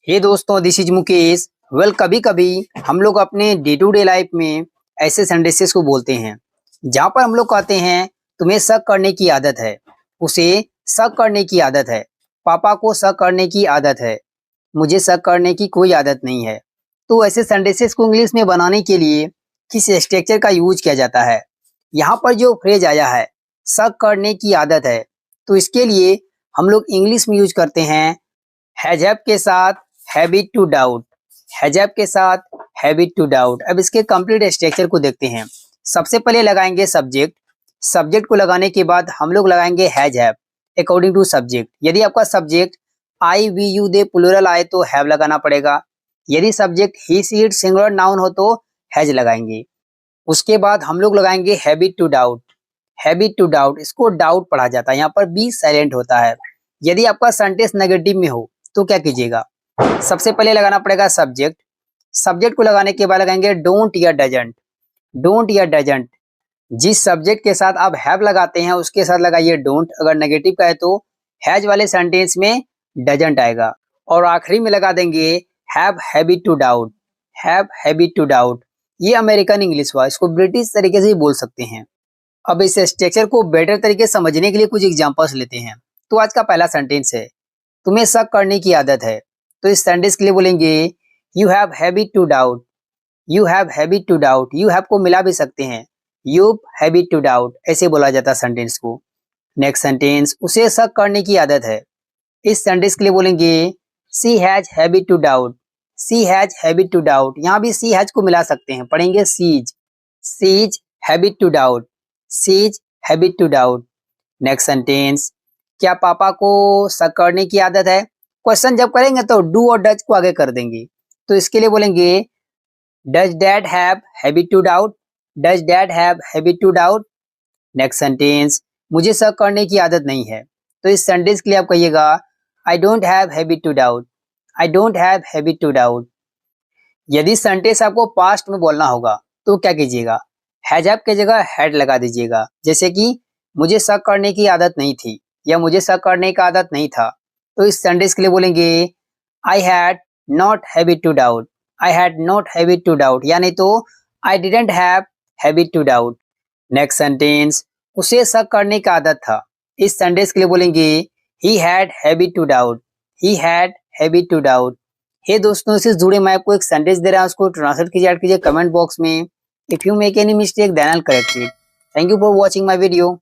हे दोस्तों, this is Mukesh. कभी कभी हम लोग अपने डे टू डे लाइफ में ऐसे सेंटेंसेस को बोलते हैं जहाँ पर हम लोग कहते हैं तुम्हें शक करने की आदत है, उसे शक करने की आदत है, पापा को शक करने की आदत है, मुझे शक करने की कोई आदत नहीं है। तो ऐसे सेंटेंसेस को इंग्लिश में बनाने के लिए किस स्ट्रक्चर का यूज किया जाता है? यहाँ पर जो फ्रेज आया है शक करने की आदत है, तो इसके लिए हम लोग इंग्लिश में यूज करते हैं हैजअप के साथ हैबिट टू डाउट। हैजअप के साथ हैबिट टू डाउट। अब इसके कंप्लीट स्ट्रक्चर को देखते हैं। सबसे पहले लगाएंगे सब्जेक्ट। सब्जेक्ट को लगाने के बाद हम लोग लगाएंगे हैजअप अकॉर्डिंग टू सब्जेक्ट। यदि आपका subject I we you they plural आए तो हैव लगाना पड़ेगा। यदि subject he she it singular noun हो तो हैज लगाएंगे। उसके बाद हम लोग लगाएंगे habit to doubt. Habit to doubt, इसको डाउट पढ़ा जाता है, यहाँ पर बी साइलेंट होता है। यदि आपका सेंटेंस नेगेटिव में हो तो क्या कीजिएगा? सबसे पहले लगाना पड़ेगा सब्जेक्ट। सब्जेक्ट को लगाने के बाद लगाएंगे डोंट या डजंट। डोंट या डजंट, जिस सब्जेक्ट के साथ आप हैव लगाते हैं उसके साथ लगाइए डोंट। अगर नेगेटिव का है तो हैज वाले सेंटेंस में डजंट आएगा। और आखिरी में लगा देंगे have habit to doubt. Have habit to doubt, ये अमेरिकन इंग्लिश हुआ, इसको ब्रिटिश तरीके से भी बोल सकते हैं। अब इस स्ट्रक्चर को बेटर तरीके से समझने के लिए कुछ एग्जांपल्स लेते हैं। तो आज का पहला सेंटेंस है तुम्हें शक करने की आदत है। तो इस सेंटेंस के लिए बोलेंगे you have habit to doubt. You have habit to doubt, you have को मिला भी सकते हैं, यू हैबिट टू डाउट ऐसे बोला जाता है सेंटेंस को। नेक्स्ट सेंटेंस, उसे शक करने की आदत है। इस सेंटेंस के लिए बोलेंगे she has habit to doubt. She has habit to doubt, यहाँ भी सी हैज को मिला सकते हैं, पढ़ेंगे she's. She's habit to doubt. She's habit to doubt. Next sentence, क्या पापा को शक करने की आदत है? क्वेश्चन जब करेंगे तो डू और डज को आगे कर देंगे। तो इसके लिए बोलेंगे does dad have habit to doubt. Does dad have habit to doubt. Next sentence, मुझे शक करने की आदत नहीं है। तो इस सेंटेंस के लिए आप कहिएगा I don't have habit to doubt. I don't have habit to doubt. यदि सेंटेंस आपको पास्ट में बोलना होगा तो क्या कीजिएगा? हैजअप की जगह हैड लगा दीजिएगा। जैसे कि मुझे शक करने की आदत नहीं थी या मुझे शक करने का आदत नहीं था। तो इस सेंटेंस के लिए बोलेंगे I had not habit to doubt. I had not habit to doubt, यानी तो I didn't have habit to doubt. Next sentence, उसे शक करने का आदत था। इस सेंटेंस के लिए बोलेंगे he had habit to doubt. He had habit to doubt. Hey दोस्तों, इससे जुड़े मैं आपको एक सेंटेंस दे रहा हूं, उसको ट्रांसलेट कीजिए, ऐड कीजिए कमेंट बॉक्स में। If you make any mistake then I will correct it. Thank you for watching my video.